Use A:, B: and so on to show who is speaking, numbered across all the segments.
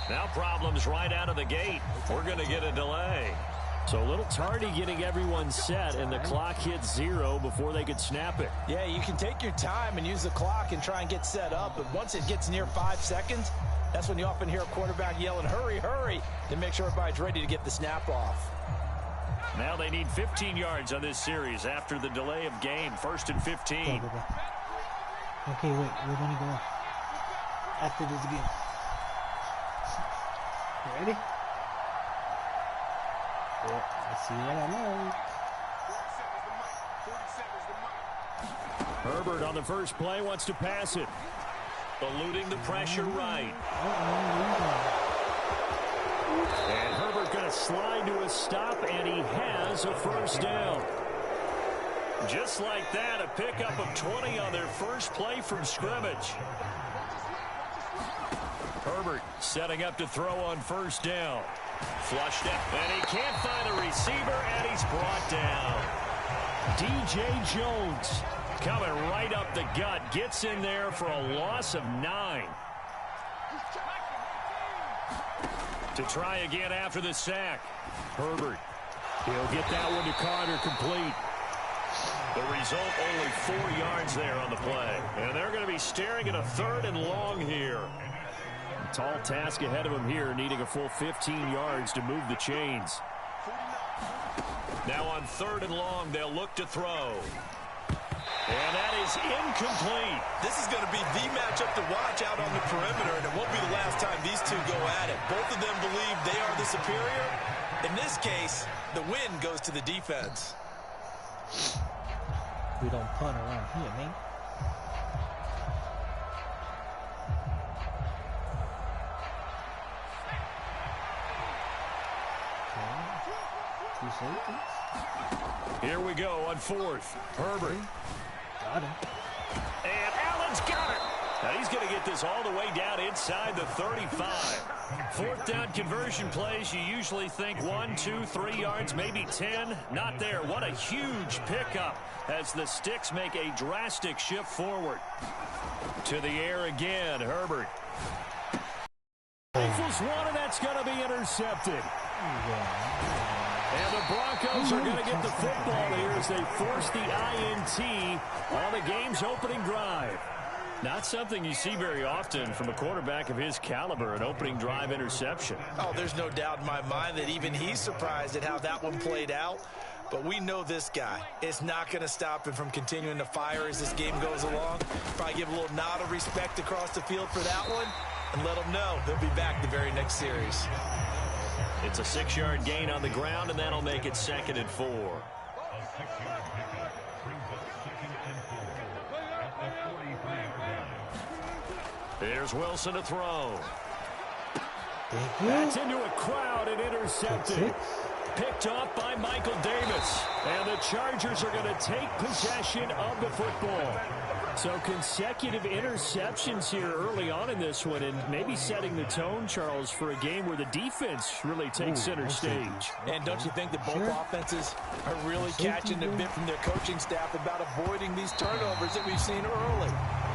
A: Now problems right out of the gate. We're going to get a delay. So a little tardy getting everyone set, and the clock hits 0 before they could snap it.
B: Yeah, you can take your time and use the clock and try and get set up, but once it gets near 5 seconds, that's when you often hear a quarterback yelling, hurry, hurry, to make sure everybody's ready to get the snap off.
A: Now they need 15 yards on this series after the delay of game. 1st and 15.
C: Okay, wait, we're going to go after this game. You ready? Let's see what I like.
A: Herbert on the first play wants to pass it. Eluding the pressure right. And Herbert going to slide to a stop, and he has a first down. Just like that, a pickup of 20 on their first play from scrimmage. Herbert setting up to throw on first down. Flushed up, and he can't find a receiver, and he's brought down. DJ Jones coming right up the gut, gets in there for a loss of 9. To try again after the sack. Herbert, he'll get that one to Carter, complete. The result, only 4 yards there on the play. And they're going to be staring at a 3rd and long here. Tall task ahead of him here, needing a full 15 yards to move the chains. Now on 3rd and long, they'll look to throw. And that is incomplete.
B: This is going to be the matchup to watch out on the perimeter, and it won't be the last time these two go at it. Both of them believe they are the superior. In this case, the win goes to the defense.
C: We don't punt around here, man.
A: Here we go on 4th. Herbert.
C: Got him.
A: And Allen's got it. Now he's going to get this all the way down inside the 35. 4th down conversion plays, you usually think 1, 2, 3 yards, maybe 10. Not there. What a huge pickup as the sticks make a drastic shift forward. To the air again, Herbert. Rifles one, and that's going to be intercepted. And the Broncos are going to get the football here as they force the INT on the game's opening drive. Not something you see very often from a quarterback of his caliber, an opening drive interception.
B: Oh, there's no doubt in my mind that even he's surprised at how that one played out. But we know this guy is not going to stop him from continuing to fire as this game goes along. Probably give a little nod of respect across the field for that one and let him know he'll be back the very next series.
A: It's a 6-yard gain on the ground, and that'll make it 2nd and 4. Here's Wilson to throw. That's into a crowd and intercepted. Picked off by Michael Davis. And the Chargers are going to take possession of the football. So consecutive interceptions here early on in this one, and maybe setting the tone, Charles, for a game where the defense really takes center stage.
B: And don't you think that both offenses are really catching the bit from their coaching staff about avoiding these turnovers that we've seen early?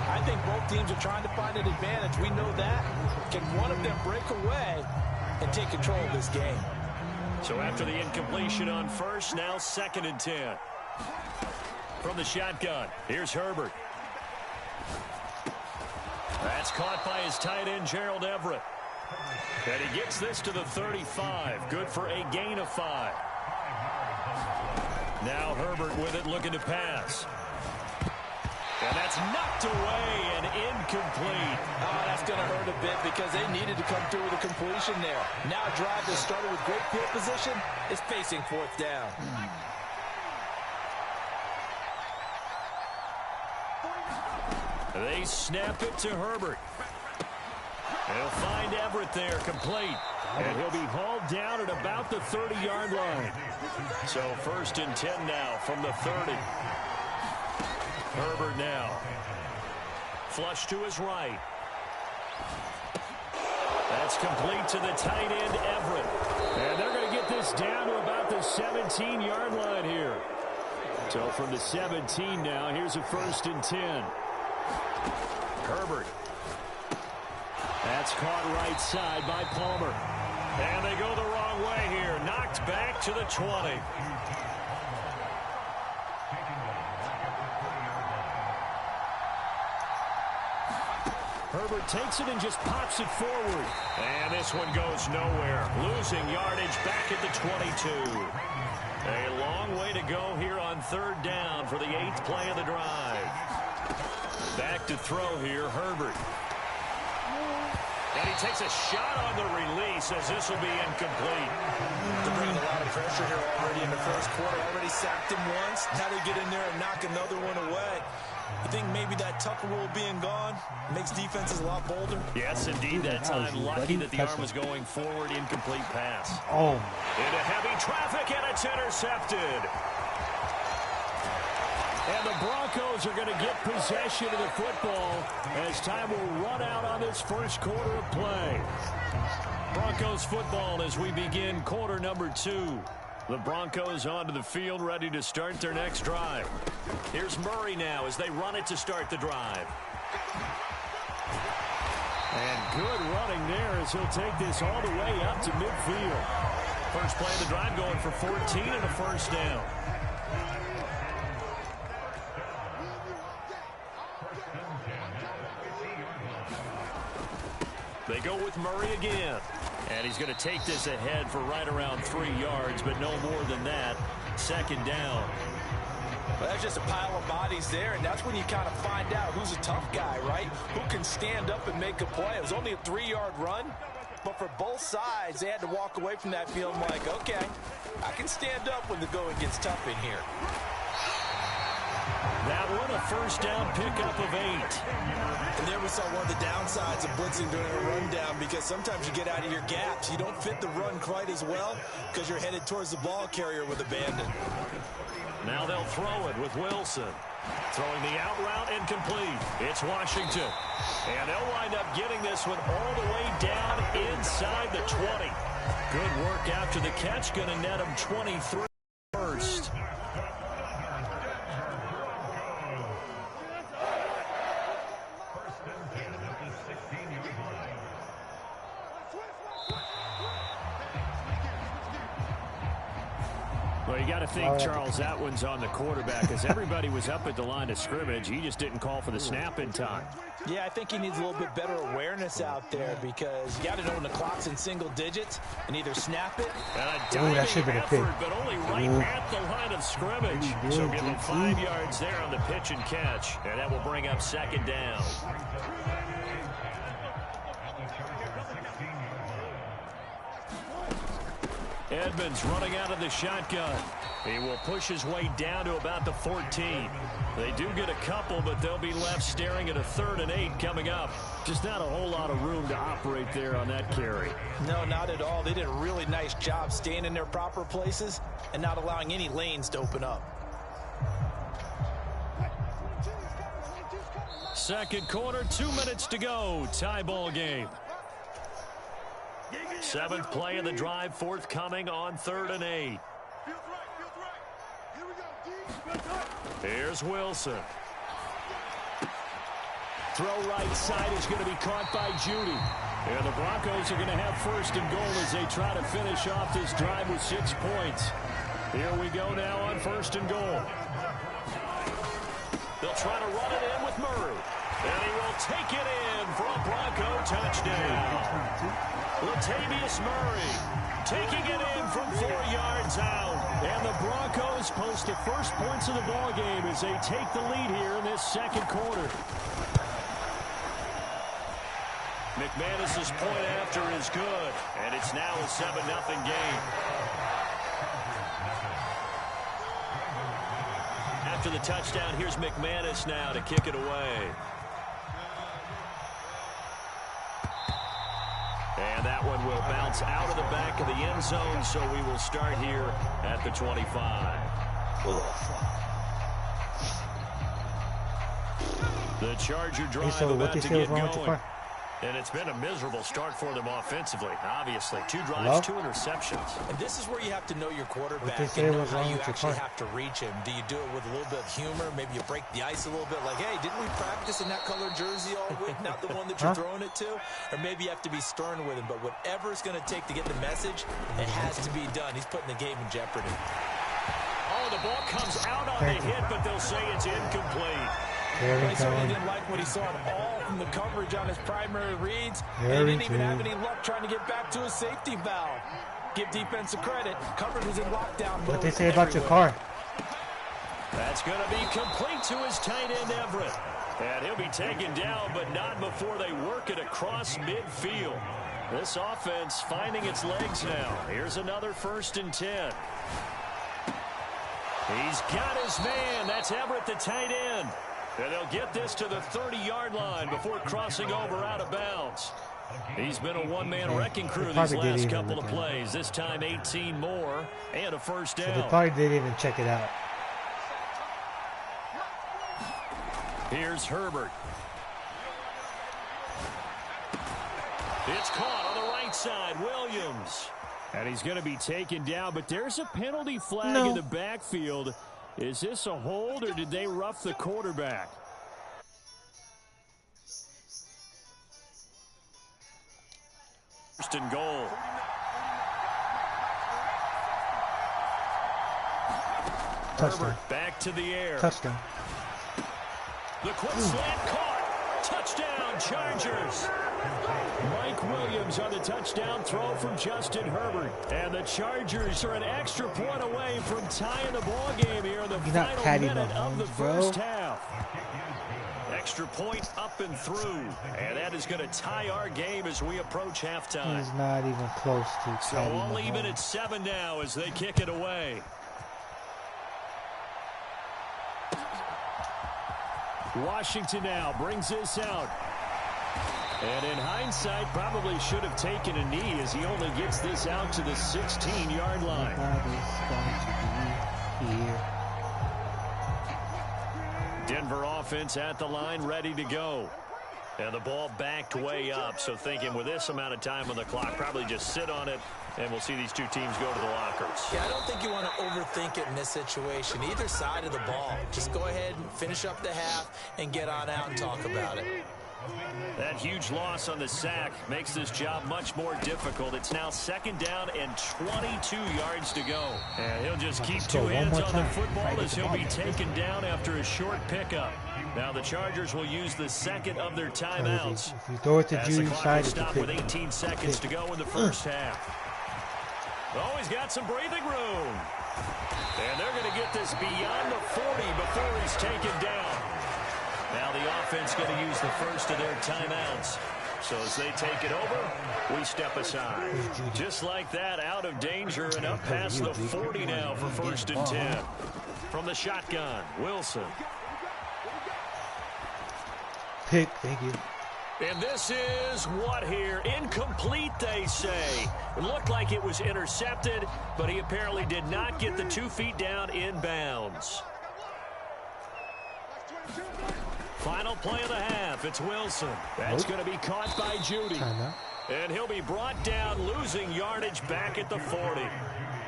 B: I think both teams are trying to find an advantage. We know that. Can one of them break away and take control of this game?
A: So after the incompletion on first, now 2nd and 10. From the shotgun, here's Herbert. That's caught by his tight end, Gerald Everett. And he gets this to the 35. Good for a gain of 5. Now Herbert with it, looking to pass. And that's knocked away and incomplete.
B: Oh, that's going to hurt a bit because they needed to come through with a completion there. Now a drive that started with great field position is facing 4th down.
A: They snap it to Herbert. He'll find Everett there, complete. And he'll be hauled down at about the 30-yard line. So 1st and 10 now from the 30. Herbert now. Flush to his right. That's complete to the tight end, Everett. And they're going to get this down to about the 17-yard line here. So from the 17 now, here's a 1st and 10. Herbert. That's caught right side by Palmer. And they go the wrong way here. Knocked back to the 20. Herbert takes it and just pops it forward. And this one goes nowhere. Losing yardage back at the 22. A long way to go here on third down for the 8th play of the drive. Back to throw here, Herbert. And he takes a shot on the release as this will be incomplete.
B: They're bringing a lot of pressure here already in the first quarter. Already sacked him once. Now they get in there and knock another one away. You think maybe that Tucker rule being gone makes defenses a lot bolder?
A: Yes, indeed. That time lucky that the arm was going forward. Incomplete pass.
C: Oh.
A: Into heavy traffic, and it's intercepted. And the Broncos are going to get possession of the football as time will run out on this first quarter of play. Broncos football as we begin quarter number 2. The Broncos onto the field, ready to start their next drive. Here's Murray now as they run it to start the drive. And good running there as he'll take this all the way up to midfield. First play of the drive going for 14 and a first down. They go with Murray again. And he's going to take this ahead for right around 3 yards, but no more than that. Second down.
B: Well, that's just a pile of bodies there, and that's when you kind of find out who's a tough guy, right? Who can stand up and make a play. It was only a 3-yard run, but for both sides, they had to walk away from that feeling like, okay, I can stand up when the going gets tough in here.
A: That one, a first down pickup of 8.
B: And there we saw one of the downsides of blitzing during a rundown, because sometimes you get out of your gaps. You don't fit the run quite as well because you're headed towards the ball carrier with abandon.
A: Now they'll throw it with Wilson. Throwing the out route incomplete. It's Washington. And they'll wind up getting this one all the way down inside the 20. Good work after the catch. Going to net them 23 first. Well, you got to think, Charles, that one's on the quarterback as everybody was up at the line of scrimmage. He just didn't call for the snap in time.
B: Yeah, I think he needs a little bit better awareness out there, because you got to know when the clock's in single digits and either snap it.
A: That should have been a pick. But only right at the line of scrimmage. So give him 5 yards there on the pitch and catch, and that will bring up second down. Edmonds running out of the shotgun. He will push his way down to about the 14. They do get a couple, but they'll be left staring at a 3rd and 8 coming up. Just not a whole lot of room to operate there on that carry.
B: No, not at all. They did a really nice job staying in their proper places and not allowing any lanes to open up.
A: Second quarter, 2 minutes to go. Tie ball game. 7th play of the drive, forthcoming on 3rd and 8. Here's Wilson. Throw right side is going to be caught by Judy. And the Broncos are going to have first and goal as they try to finish off this drive with 6 points. Here we go now on first and goal. They'll try to run it in with Murray. And he will take it in for a Bronco touchdown. Latavius Murray taking it in from 4 yards out. And the Broncos post the first points of the ball game as they take the lead here in this second quarter. McManus's point after is good, and it's now a 7-0 game. After the touchdown, here's McManus now to kick it away. And that one will bounce out of the back of the end zone, so we will start here at the 25. The Charger drive about to get going. And it's been a miserable start for them offensively, obviously. 2 drives, 2 interceptions.
B: And this is where you have to know your quarterback
C: and
B: know how you actually have to reach him. Do you do it with a little bit of humor? Maybe you break the ice a little bit, like, hey, didn't we practice in that colored jersey all week, not the one that you're throwing it to? Or maybe you have to be stern with him. But whatever it's going to take to get the message, it has to be done. He's putting the game in jeopardy.
A: Oh, the ball comes out on the hit, but they'll say it's incomplete.
B: He certainly didn't like what he saw at all from the coverage on his primary reads. And he didn't even have any luck trying to get back to his safety valve. Give defensive credit. Coverage was in lockdown mode.
C: What they say about your car?
A: That's going to be complete to his tight end, Everett. And he'll be taken down, but not before they work it across midfield. This offense finding its legs now. Here's another 1st and 10. He's got his man. That's Everett, the tight end. And they'll get this to the 30-yard line before crossing over out of bounds. He's been a one-man wrecking crew these last couple of plays. This time 18 more and a 1st down.
C: So they probably didn't even check it out.
A: Here's Herbert. It's caught on the right side. Williams. And he's going to be taken down, but there's a penalty flag in the backfield. Is this a hold, or did they rough the quarterback? First and goal.
C: Touchdown.
A: Herbert back to the air.
C: Touchdown.
A: The quick slant caught. Touchdown, Chargers. Mike Williams on the touchdown throw from Justin Herbert. And the Chargers are an extra point away from tying the ball game here in the final minute of the first half. Extra point up and through. And that is going to tie our game as we approach halftime.
C: He's not even close to
A: So all even at 7 now as they kick it away. Washington now brings this out. And in hindsight, probably should have taken a knee as he only gets this out to the 16-yard line.
C: Nobody's going to be here.
A: Denver offense at the line, ready to go. And the ball backed way up, so thinking with this amount of time on the clock, probably just sit on it, and we'll see these two teams go to the lockers.
B: Yeah, I don't think you want to overthink it in this situation. Either side of the ball. Just go ahead and finish up the half and get on out and talk about it.
A: That huge loss on the sack makes this job much more difficult. It's now 2nd down and 22 yards to go. And he'll just keep 2 hands on the football as he'll be taken down after a short pickup. Now the Chargers will use the 2nd of their timeouts.
C: If you throw it to Judy side,
A: stop with 18 seconds to go in the first half. Oh, he's got some breathing room. And they're going to get this beyond the 40 before he's taken down. Now the offense going to use the first of their timeouts. So as they take it over, we step aside. Just like that, out of danger and up past the 40 now for 1st and 10. From the shotgun, Wilson.
C: Pick, thank you.
A: And this is what here? Incomplete, they say. It looked like it was intercepted, but he apparently did not get the 2 feet down in bounds. Final play of the half. It's Wilson. That's going to be caught by Judy. And he'll be brought down, losing yardage back at the 40.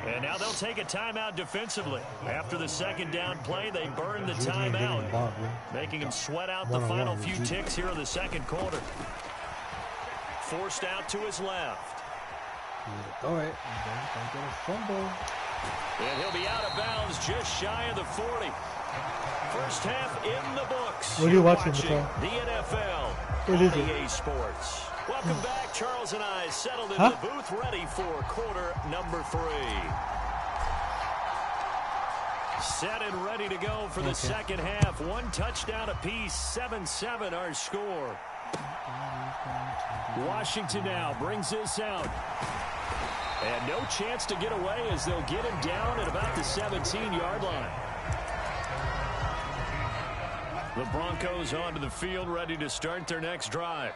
A: And now they'll take a timeout defensively. After the 2nd down play, they burn the timeout, making him sweat out the final few ticks here in the 2nd quarter. Forced out to his left.
C: All right. Fumble.
A: And he'll be out of bounds just shy of the 40. First half in the books.
C: What are you watching,
A: The NFL
C: on
A: EA Sports. Welcome back. Charles and I settled in the booth, ready for quarter number 3. Set and ready to go for the 2nd half. 1 touchdown apiece, 7-7 our score. Washington now brings this out. And no chance to get away as they'll get him down at about the 17-yard line. The Broncos onto the field, ready to start their next drive.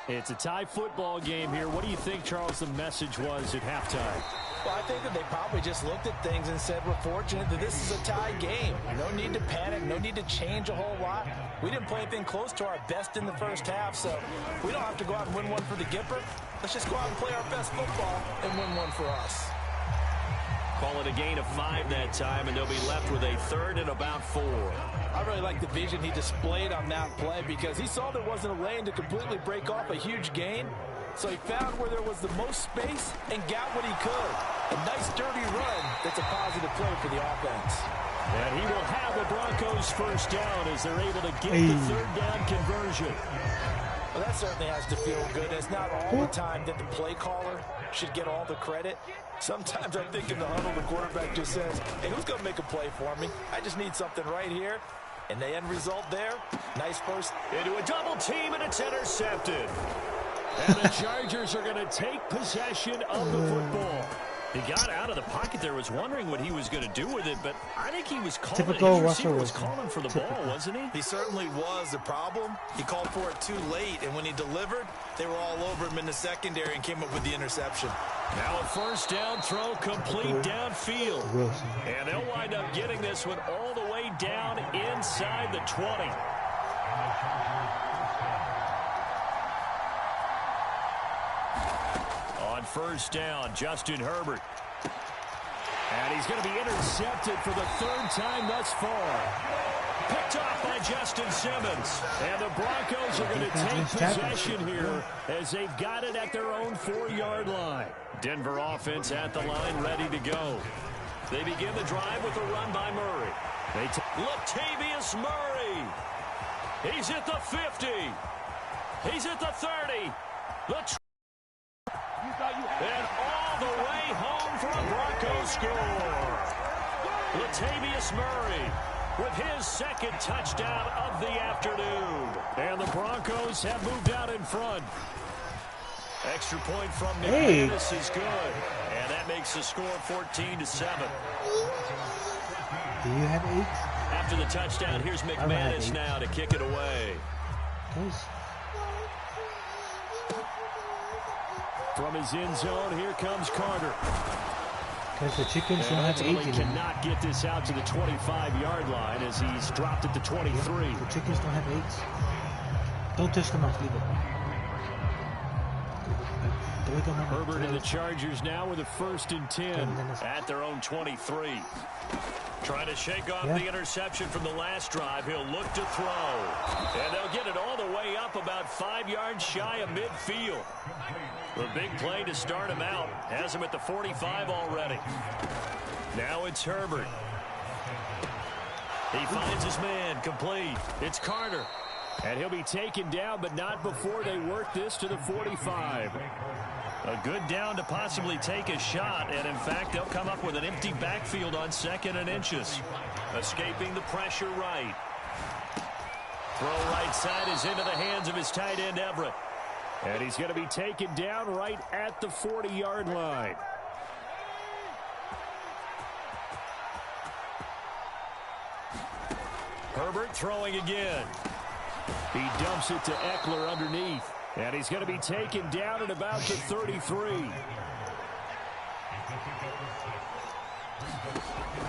A: It's a tie football game here. What do you think, Charles, the message was at halftime?
B: Well, I think that they probably just looked at things and said, we're fortunate that this is a tie game. No need to panic, no need to change a whole lot. We didn't play anything close to our best in the first half, so we don't have to go out and win one for the Gipper. Let's just go out and play our best football and win one for us.
A: Call it a gain of 5 that time, and they'll be left with a 3rd and about 4.
B: I really like the vision he displayed on that play because he saw there wasn't a lane to completely break off a huge gain. So he found where there was the most space and got what he could. A nice, dirty run that's a positive play for the offense.
A: And he will have the Broncos first down as they're able to get the 3rd down conversion.
B: Well, that certainly has to feel good. It's not all the time that the play caller should get all the credit. Sometimes I think in the huddle, the quarterback just says, hey, who's going to make a play for me? I just need something right here. And the end result there, nice first.
A: Into a double team, and it's intercepted. And the Chargers are going to take possession of the football. He got out of the pocket there, was wondering what he was going to do with it, but I think he was calling.
C: Typical
A: his receiver
C: Russell
A: was calling for the ball, wasn't he?
B: He certainly was. The problem, he called for it too late, and when he delivered, they were all over him in the secondary and came up with the interception.
A: Now a first down throw complete downfield. And they'll wind up getting this one all the way down inside the 20. On first down, Justin Herbert. And he's going to be intercepted for the 3rd time thus far. Picked off by Justin Simmons. And the Broncos are going to take possession here as they've got it at their own 4-yard line. Denver offense at the line, ready to go. They begin the drive with a run by Murray. Latavius Murray. He's at the 50. He's at the 30. And all the way home for a Broncos score. Latavius Murray with his 2nd touchdown of the afternoon. And the Broncos have moved out in front. Extra point from McManus is good. And that makes the score 14-7.
C: Do you have 8?
A: After the touchdown, here's McManus now to kick it away. From his end zone, here comes Carter.
C: Because the Chickens don't have 8 in them.
A: Cannot get this out to the 25-yard line as he's dropped at the 23.
C: The Chickens don't have 8s. Don't touch them off, leave it.
A: Herbert and the Chargers now with a 1st and 10 at their own 23. Trying to shake off the interception from the last drive. He'll look to throw. And they'll get it all the way up about 5 yards shy of midfield. The big play to start him out. Has him at the 45 already. Now it's Herbert. He finds his man complete. It's Carter. And he'll be taken down, but not before they work this to the 45. A good down to possibly take a shot, and in fact, they'll come up with an empty backfield on 2nd and inches. Escaping the pressure right. Throw right side is into the hands of his tight end, Everett. And he's going to be taken down right at the 40-yard line. Herbert throwing again. He dumps it to Eckler underneath. And he's going to be taken down at about the 33.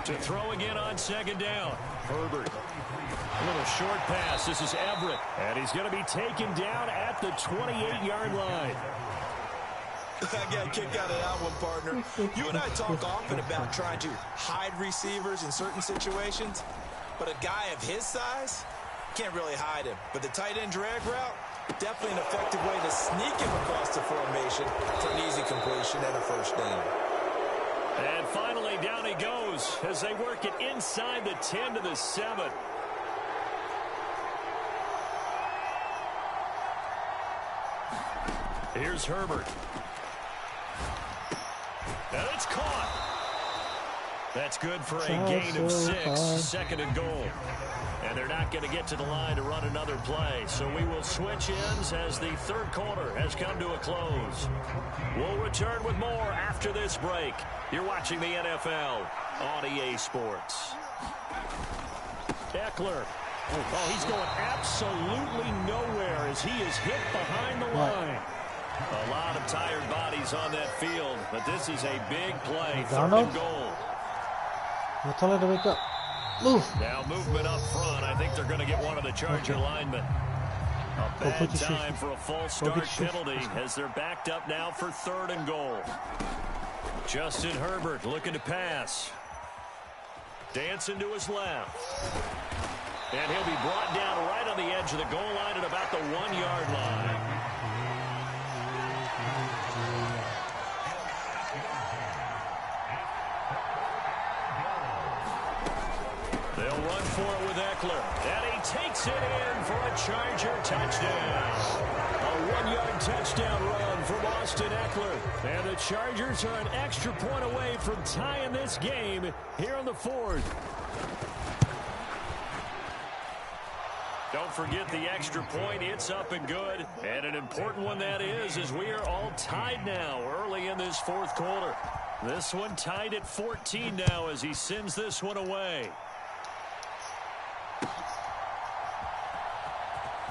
A: To throw again on 2nd down. Herbert. A little short pass. This is Everett. And he's going to be taken down at the 28-yard line.
B: I got a kick out of that one, partner. You and I talk often about trying to hide receivers in certain situations. But a guy of his size can't really hide him. But the tight end drag route, definitely an effective way to sneak him across the formation for an easy completion and a first down.
A: And finally, down he goes as they work it inside the 10 to the 7. Here's Herbert. And it's caught. That's good for a gain of 6, 2nd and goal. And they're not going to get to the line to run another play. So we will switch ends as the 3rd quarter has come to a close. We'll return with more after this break. You're watching the NFL on EA Sports. Eckler. Oh, he's going absolutely nowhere as he is hit behind the line. A lot of tired bodies on that field, but this is a big play.
C: Darnold?
A: 3rd and goal.
C: Let's tell her to wake up. Move.
A: Now movement up front. I think they're going to get one of the Charger linemen. A bad time for a false start penalty as they're backed up now for 3rd and goal. Justin Herbert looking to pass. Dancing to his left. And he'll be brought down right on the edge of the goal line at about the 1-yard line. They'll run for it with Eckler. And he takes it in for a Charger touchdown. A 1-yard touchdown run from Austin Eckler. And the Chargers are an extra point away from tying this game here in the 4th. Don't forget the extra point. It's up and good. And an important one that is, as we are all tied now early in this 4th quarter. This one tied at 14 now as he sends this one away.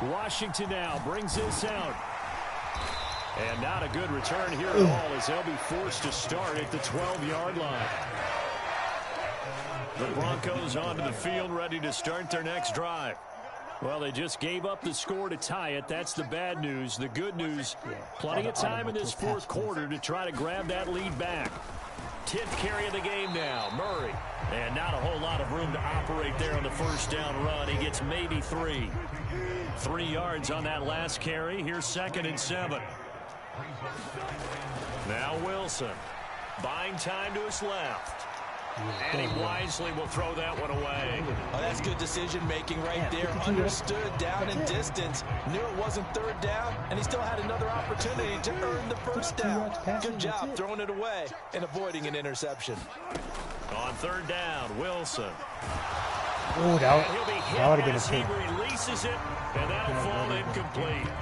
A: Washington now brings this out. And not a good return here at all as they'll be forced to start at the 12-yard line. The Broncos onto the field ready to start their next drive. Well, they just gave up the score to tie it. That's the bad news. The good news, plenty of time in this 4th quarter to try to grab that lead back. 10th carry of the game now, Murray. And not a whole lot of room to operate there on the 1st down run. He gets maybe 3. 3 yards on that last carry. Here's 2nd and 7. Now Wilson. Buying time to his left. And he wisely will throw that one away.
B: Oh, that's good decision-making right there. Understood down and distance. Knew it wasn't 3rd down, and he still had another opportunity to earn the 1st down. Good job throwing it away and avoiding an interception.
A: On 3rd down, Wilson.
C: Oh, that would have been a pick.
A: He releases it, and that'll fall incomplete.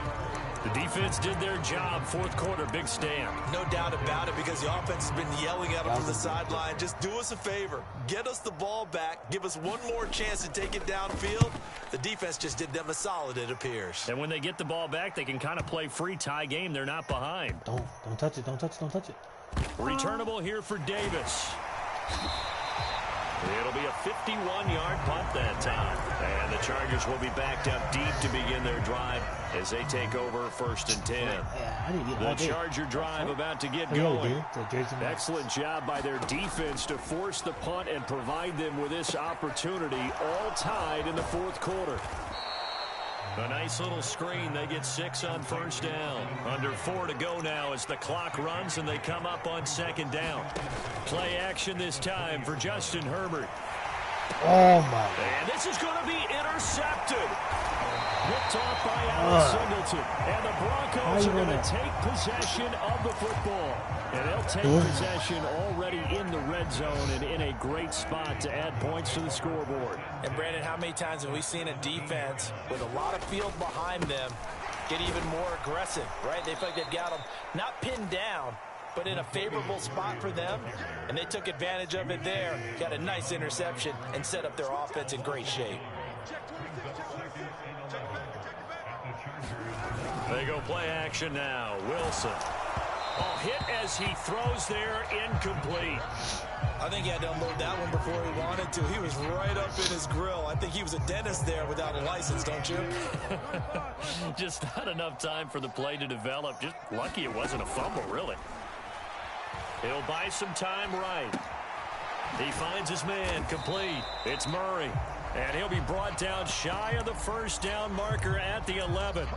A: The defense did their job. 4th quarter, big stand.
B: No doubt about it, because the offense has been yelling at them from the sideline. Just do us a favor. Get us the ball back. Give us one more chance to take it downfield. The defense just did them a solid, it appears.
A: And when they get the ball back, they can kind of play free tie game. They're not behind.
C: Don't touch it. Don't touch it. Don't touch it.
A: Returnable here for Davis. It'll be a 51-yard punt that time. And the Chargers will be backed up deep to begin their drive as they take over 1st and 10. The Charger drive about to get going. Excellent job by their defense to force the punt and provide them with this opportunity, all tied in the 4th quarter. A nice little screen. They get 6 on 1st down. Under 4 to go now as the clock runs and they come up on 2nd down. Play action this time for Justin Herbert.
C: Oh, my.
A: And this is going to be intercepted. Ripped off by Alex Singleton. And the Broncos are going to take possession of the football. And they'll take possession already in the red zone and in a great spot to add points to the scoreboard.
B: And, Brandon, how many times have we seen a defense with a lot of field behind them get even more aggressive, right? They feel like they've got them not pinned down, but in a favorable spot for them, and they took advantage of it there, got a nice interception, and set up their offense in great shape.
A: They go play action now. Wilson. Oh, hit as he throws there, incomplete.
B: I think he had to unload that one before he wanted to. He was right up in his grill. I think he was a dentist there without a license, don't you?
A: Just not enough time for the play to develop. Just lucky it wasn't a fumble, really. He'll buy some time right. He finds his man, complete. It's Murray. And he'll be brought down shy of the 1st down marker at the 11.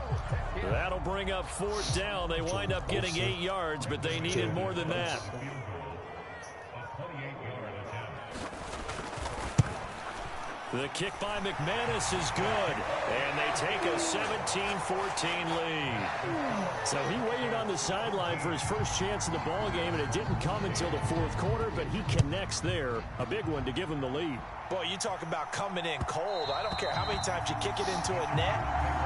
A: That'll bring up 4th down. They wind up getting 8 yards, but they needed more than that. The kick by McManus is good, and they take a 17-14 lead. So he waited on the sideline for his first chance in the ball game, and it didn't come until the 4th quarter, but he connects there. A big one to give him the lead.
B: Boy, you talk about coming in cold. I don't care how many times you kick it into a net.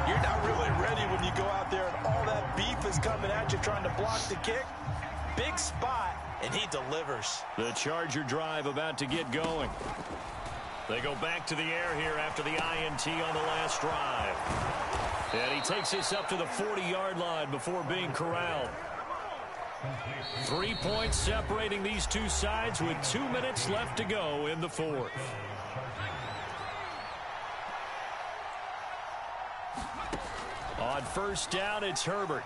B: You're not really ready when you go out there and all that beef is coming at you trying to block the kick. Big spot, and he delivers.
A: The Charger drive about to get going. They go back to the air here after the INT on the last drive. And he takes this up to the 40-yard line before being corralled. 3 points separating these two sides with 2 minutes left to go in the fourth. On first down, it's Herbert.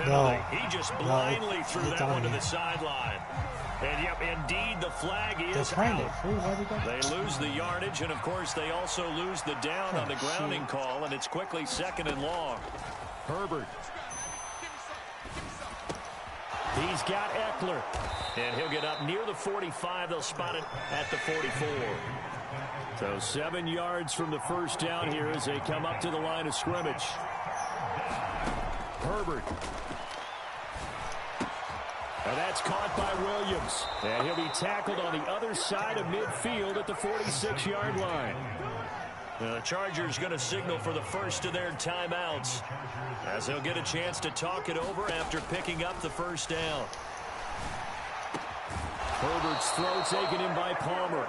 C: No.
A: He just blindly threw that one to the sideline. And yep, indeed, the flag is out. They lose the yardage, and of course, they also lose the down on the grounding call, and it's quickly 2nd and long. Herbert. He's got Eckler, and he'll get up near the 45. They'll spot it at the 44. So 7 yards from the first down here as they come up to the line of scrimmage. Herbert. And that's caught by Williams. And he'll be tackled on the other side of midfield at the 46-yard line. The Chargers going to signal for the first of their timeouts as they'll get a chance to talk it over after picking up the first down. Herbert's throw taken in by Palmer.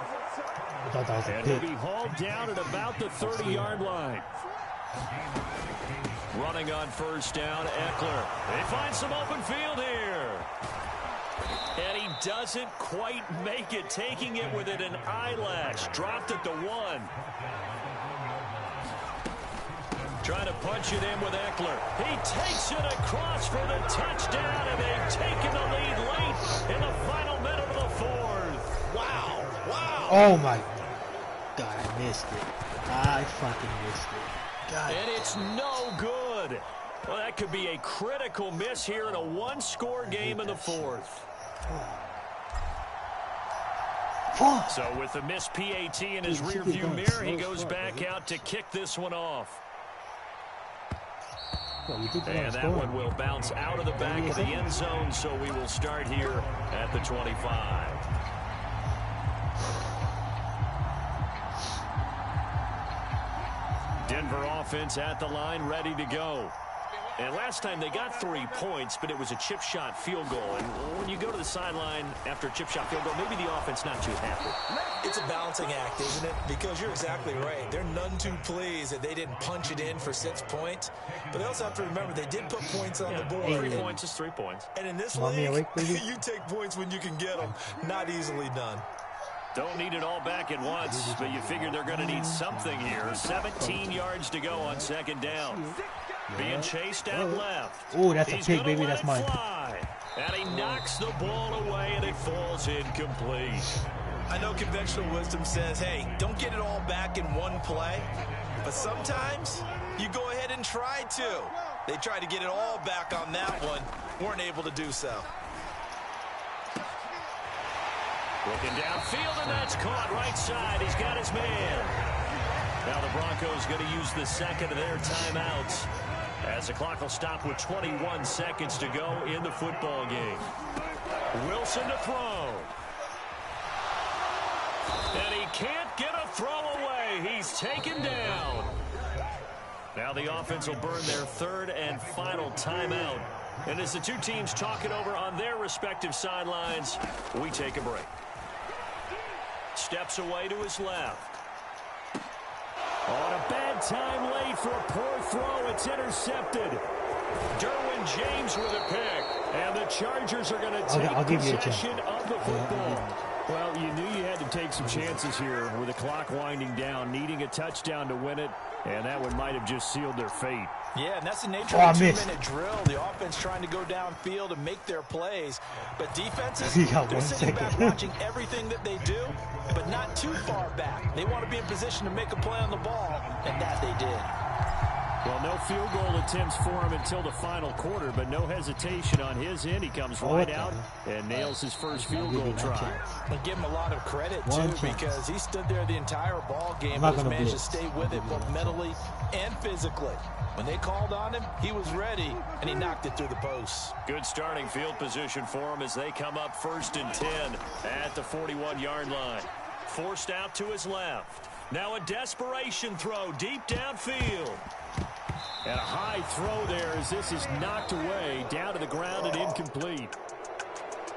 A: And he'll be hauled down at about the 30-yard line. Running on first down, Eckler. They find some open field here. And he doesn't quite make it, taking it within an eyelash. Dropped at the 1. Trying to punch it in with Eckler. He takes it across for the touchdown, and they've taken the lead late in the final minute of the fourth. Wow. Wow.
C: Oh, my God, I missed it. I fucking missed it. God.
A: And it's no good. Well, that could be a critical miss here in a one-score game in the fourth. So with the missed PAT in his rearview mirror, he goes back out to kick this one off. And that one will bounce out of the back of the end zone, so we will start here at the 25. Denver offense at the line, ready to go. And last time they got 3 points, but it was a chip shot field goal. And when you go to the sideline after a chip shot field goal, maybe the offense not too happy.
B: It's a balancing act, isn't it? Because you're exactly right. They're none too pleased that they didn't punch it in for 6 points. But they also have to remember they did put points on the board.
A: 3 points is 3 points.
B: And in this league, you take points when you can get them. Not easily done.
A: Don't need it all back at once, but you figure they're going to need something here. 17 yards to go on second down. Being chased out left.
C: Oh, that's a pick, baby. That's mine.
A: And he knocks the ball away, and it falls incomplete.
B: I know conventional wisdom says, hey, don't get it all back in one play. But sometimes you go ahead and try to. They tried to get it all back on that one. Weren't able to do so.
A: Looking downfield, and that's caught right side. He's got his man. Now the Broncos going to use the second of their timeouts as the clock will stop with 21 seconds to go in the football game. Wilson to throw. And he can't get a throw away. He's taken down. Now the offense will burn their third and final timeout. And as the two teams talk it over on their respective sidelines, we take a break. Steps away to his left. On a bad time late for a poor throw. It's intercepted. Derwin James with a pick. And the Chargers are going to take possession of the football. Well, you knew you had to take some chances here with the clock winding down, needing a touchdown to win it, and that one might have just sealed their fate.
B: Yeah, and that's the nature of a two-minute drill. The offense trying to go downfield and make their plays. But defenses, they're sitting back watching everything that they do, but not too far back. They want to be in position to make a play on the ball, and that they did.
A: Well, no field goal attempts for him until the final quarter, but no hesitation on his end. He comes right out and nails his first field goal try.
B: I give him a lot of credit, too, because he stood there the entire ball game and managed to stay with it both mentally and physically. When they called on him, he was ready, and he knocked it through the posts.
A: Good starting field position for him as they come up 1st and 10 at the 41-yard line. Forced out to his left. Now a desperation throw deep downfield. And a high throw there as this is knocked away down to the ground and incomplete.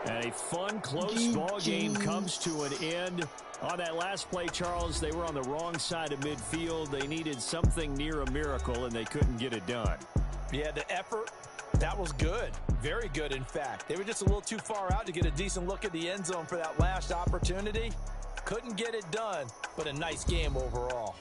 A: And a fun, close ball game comes to an end. On that last play, Charles, they were on the wrong side of midfield. They needed something near a miracle, and they couldn't get it done.
B: Yeah, the effort, that was good. Very good, in fact. They were just a little too far out to get a decent look at the end zone for that last opportunity. Couldn't get it done, but a nice game overall.